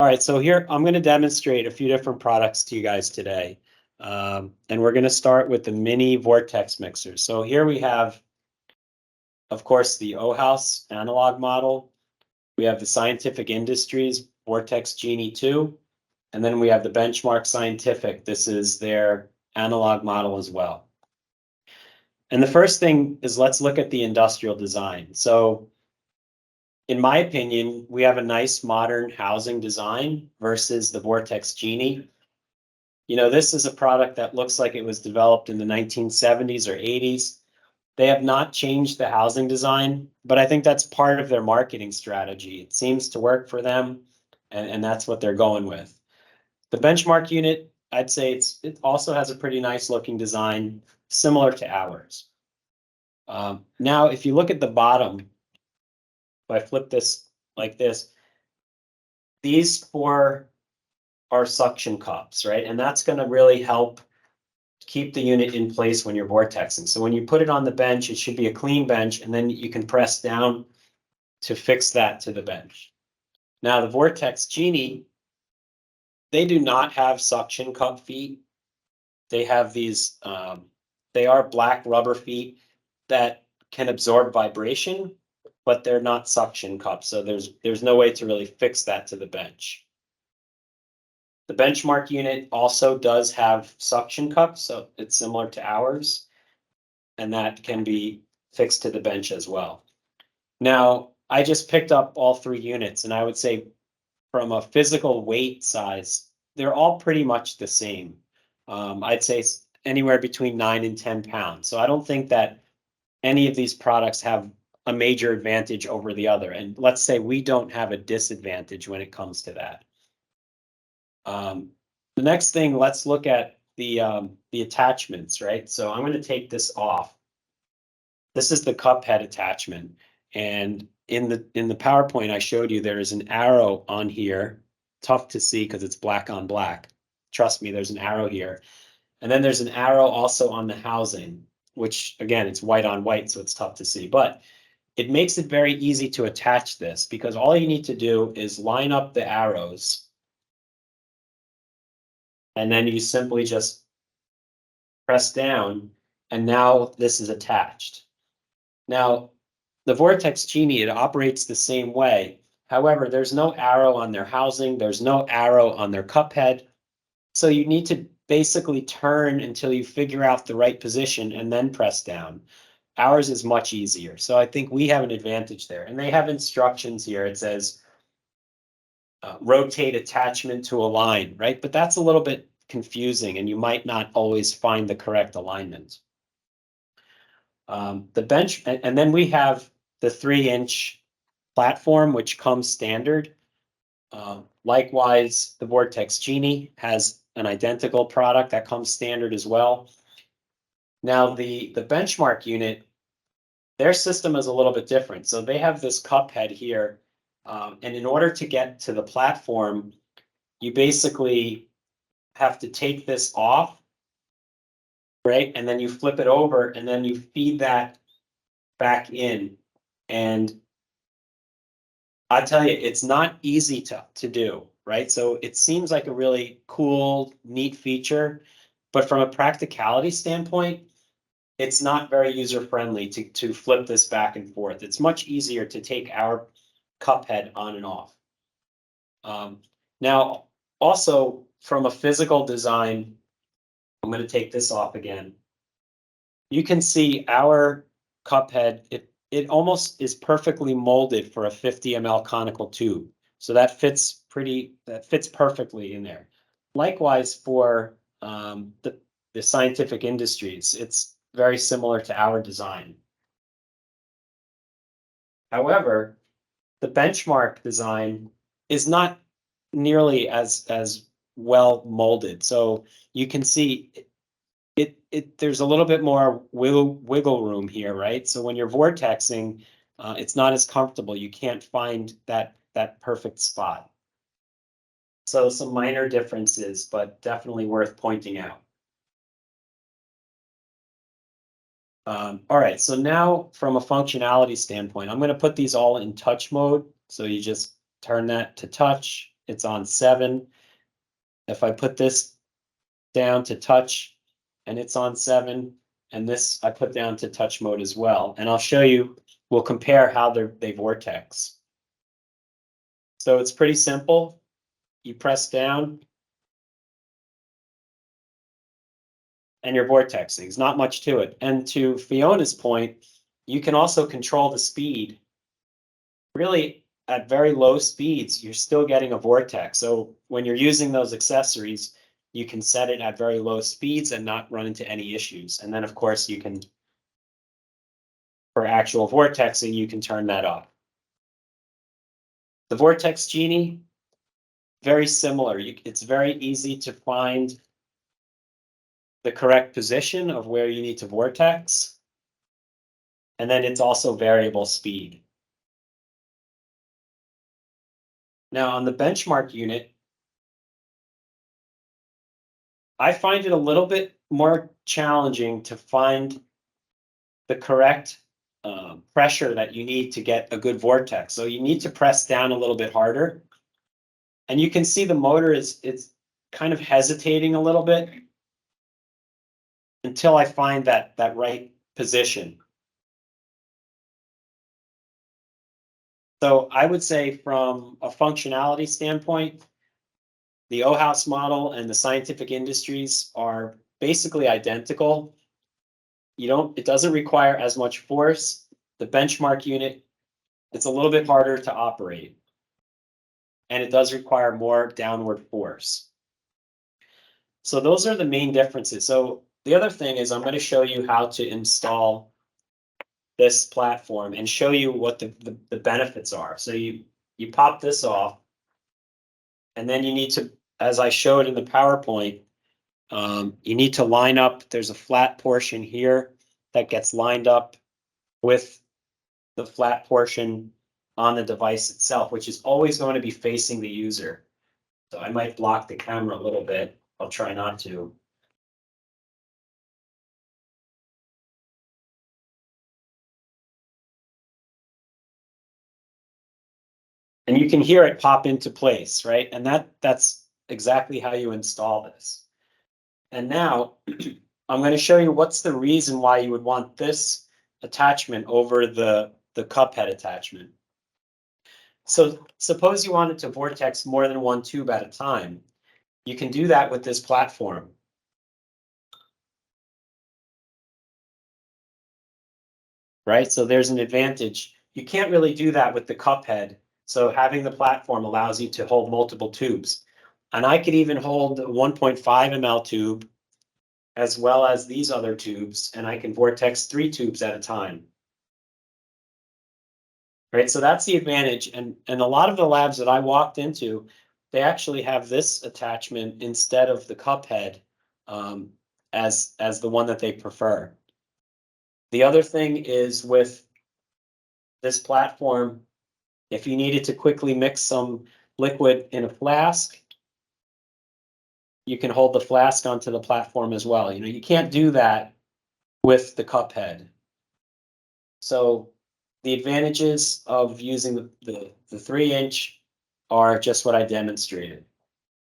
All right, so here I'm going to demonstrate a few different products to you guys today. And we're going to start with the mini Vortex mixer. So here we have, of course, the O-House analog model. We have the Scientific Industries Vortex Genie 2. And then we have the Benchmark Scientific. This is their analog model as well. And the first thing is let's look at the industrial design. So in my opinion, we have a nice modern housing design versus the Vortex Genie. You know, this is a product that looks like it was developed in the 1970s or 80s. They have not changed the housing design, but I think that's part of their marketing strategy. It seems to work for them, and that's what they're going with. The benchmark unit, I'd say it also has a pretty nice looking design, similar to ours. Now, if you look at the bottom, if I flip this like this, these four are suction cups, right? And that's going to really help keep the unit in place when you're vortexing. So when you put it on the bench, it should be a clean bench, and then you can press down to fix that to the bench. Now, the Vortex Genie, they do not have suction cup feet. They have these, they are black rubber feet that can absorb vibration, but they're not suction cups. So there's no way to really fix that to the bench. The benchmark unit also does have suction cups, so it's similar to ours, and that can be fixed to the bench as well. Now, I just picked up all three units, and I would say from a physical weight size, they're all pretty much the same. I'd say anywhere between 9 and 10 pounds. So I don't think that any of these products have a major advantage over the other. And let's say we don't have a disadvantage when it comes to that. The next thing, let's look at the attachments, right? So I'm going to take this off. This is the cup head attachment. And in the PowerPoint I showed you, there is an arrow on here. Tough to see because it's black on black. Trust me, there's an arrow here. And then there's an arrow also on the housing, which again, it's white on white, so it's tough to see. But it makes it very easy to attach this because all you need to do is line up the arrows. And then you simply just press down, and now this is attached. Now, the Vortex Genie, it operates the same way. However, there's no arrow on their housing. There's no arrow on their cup head. So you need to basically turn until you figure out the right position and then press down. Ours is much easier. So I think we have an advantage there. And they have instructions here. It says rotate attachment to align, right? But that's a little bit confusing, and you might not always find the correct alignment. The bench, and then we have the 3-inch platform, which comes standard. Likewise, the Vortex Genie has an identical product that comes standard as well. Now, the benchmark unit, their system is a little bit different. So they have this cup head here. And in order to get to the platform, you basically have to take this off, right? And then you flip it over, and then you feed that back in. And I tell you, it's not easy to do, right? So it seems like a really cool, neat feature, but from a practicality standpoint, it's not very user-friendly to flip this back and forth. It's much easier to take our cup head on and off. Now, also from a physical design, I'm going to take this off again. You can see our cup head, it almost is perfectly molded for a 50 ml conical tube. So that fits perfectly in there. Likewise for the Scientific Industries, it's very similar to our design. However, the benchmark design is not nearly as well molded. So you can see there's a little bit more wiggle room here, right? So when you're vortexing, it's not as comfortable. You can't find that perfect spot. So some minor differences, but definitely worth pointing out. All right, so now from a functionality standpoint, I'm going to put these all in touch mode. So you just turn that to touch, it's on 7. If I put this down to touch and it's on 7, and this I put down to touch mode as well. And I'll show you, we'll compare how they vortex. So it's pretty simple. You press down and you're vortexing. There's not much to it. And to Fiona's point, you can also control the speed. Really, at very low speeds, you're still getting a vortex. So when you're using those accessories, you can set it at very low speeds and not run into any issues. And then, of course, you can, for actual vortexing, you can turn that off. The Vortex Genie, very similar. It's very easy to find the correct position of where you need to vortex. And then it's also variable speed. Now on the benchmark unit, I find it a little bit more challenging to find the correct pressure that you need to get a good vortex. So you need to press down a little bit harder. And you can see the motor it's kind of hesitating a little bit until I find that right position. So I would say from a functionality standpoint, the O-House model and the Scientific Industries are basically identical. It doesn't require as much force. The benchmark unit, it's a little bit harder to operate. And it does require more downward force. So those are the main differences. So the other thing is I'm going to show you how to install this platform and show you what the benefits are. So you pop this off, and then you need to, as I showed in the PowerPoint, you need to line up. There's a flat portion here that gets lined up with the flat portion on the device itself, which is always going to be facing the user. So I might block the camera a little bit. I'll try not to. And you can hear it pop into place, right? And that's exactly how you install this. And now I'm going to show you what's the reason why you would want this attachment over the cup head attachment. So suppose you wanted to vortex more than one tube at a time. You can do that with this platform. Right? So there's an advantage. You can't really do that with the cup head. So having the platform allows you to hold multiple tubes. And I could even hold a 1.5 ml tube as well as these other tubes, and I can vortex 3 tubes at a time. Right, so that's the advantage. And a lot of the labs that I walked into, they actually have this attachment instead of the cup head as the one that they prefer. The other thing is with this platform, if you needed to quickly mix some liquid in a flask, you can hold the flask onto the platform as well. You can't do that with the cup head. So the advantages of using the 3-inch are just what I demonstrated.